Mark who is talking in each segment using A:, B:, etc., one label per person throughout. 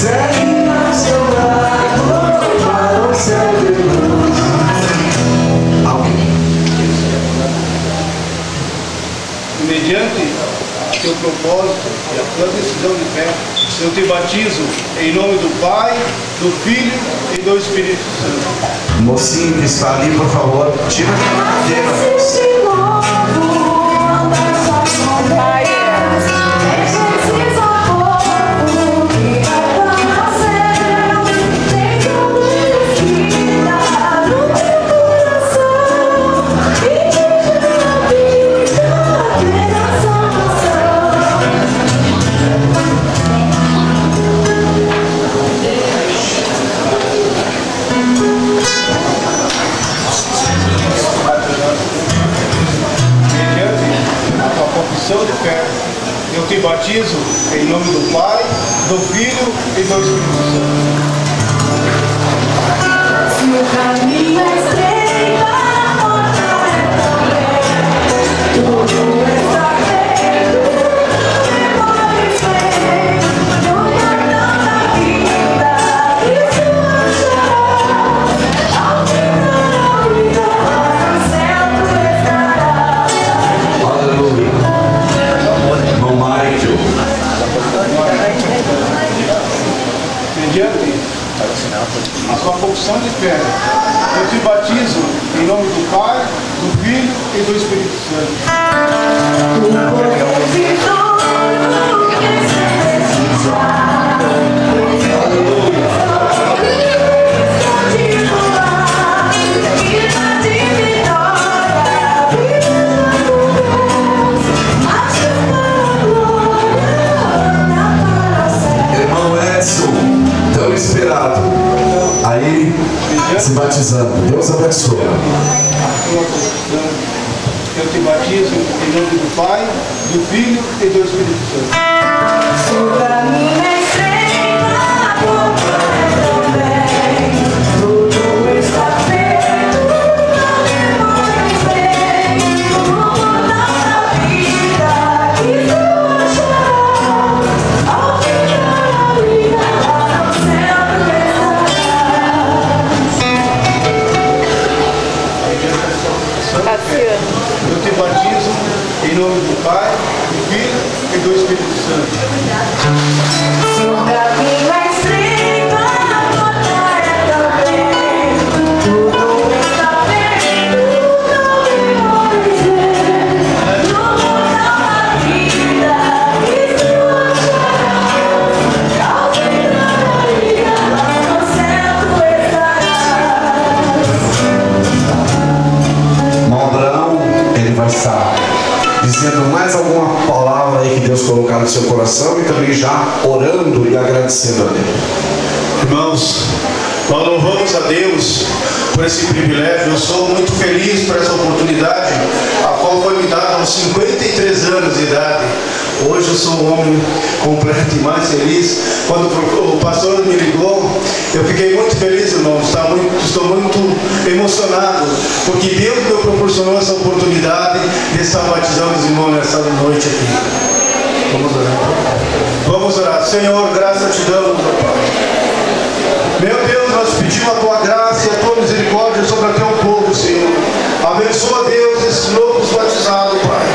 A: segue a seu lado para o céu de luz.
B: Mediante teu propósito e a tua decisão de fé, eu te batizo em nome do Pai, do Filho e do Espírito Santo.
A: Mocinho que está ali, por favor, tira a cadeira.
B: De fé, eu te batizo em nome do Pai, do Filho e do Espírito Santo.
C: Se o caminho é estreito, a porta é também. Tudo está feito, memórias feito, no caminho da vida, isso achará. Ao final da vida, o céu tu estará.
A: Aleluia.
B: Mediante a sua confissão de fé, eu te batizo em nome do Pai, do Filho e do Espírito Santo.
C: O compositor que se precisar,
A: tão esperado, aí se batizando. Deus abençoe.
B: Eu te batizo em nome do Pai, do Filho e do Espírito Santo.
C: se o caminho é estreito, a porta é também. Tudo está feito, memórias feito, no mundo da vida, que tu achará. Ao final da vida, lá no céu tu estarás.
B: Eu te batizo em nome do Pai, do Filho e do Espírito Santo.
C: Se o caminho é estreito, a porta é também. Tudo está feito, memórias feito, no mundo da vida, que tu achará. Ao final da vida, lá no céu tu estarás.
A: Abraão, ele vai estar dizendo mais alguma palavra aí que Deus colocar no seu coração e também já orando e agradecendo a Deus.
D: Irmãos, nós louvamos a Deus por esse privilégio. Eu sou muito feliz por essa oportunidade, a qual foi me dada aos 53 anos de idade. Hoje eu sou um homem completo e mais feliz. Quando o pastor me ligou, eu fiquei muito feliz, irmãos. Estou muito emocionado, porque Deus me proporcionou essa oportunidade de estar batizando os irmãos nessa noite aqui. Vamos orar. Vamos orar. Senhor, graça te damos, ó Pai. Meu Deus, nós pedimos a tua graça e a tua misericórdia sobre o teu povo, Senhor. Abençoa, Deus, esses novos batizados, Pai.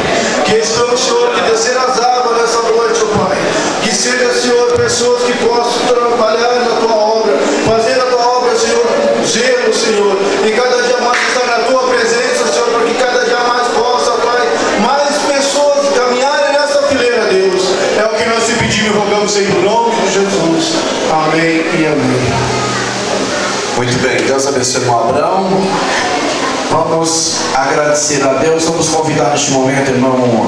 D: Que estão, Senhor, que descer as águas nessa noite, ó Pai. Que seja, Senhor, pessoas que possam trabalhar na tua obra, fazer a tua obra, Senhor, zelo, Senhor. E cada dia mais estar na tua presença, Senhor, para que cada dia mais possa, Pai, mais pessoas caminharem nessa fileira, Deus. É o que nós te pedimos e rogamos em nome de Jesus. Amém e amém.
A: Muito bem, Deus abençoe o Abraão. Vamos agradecer a Deus. Vamos convidar neste momento, irmão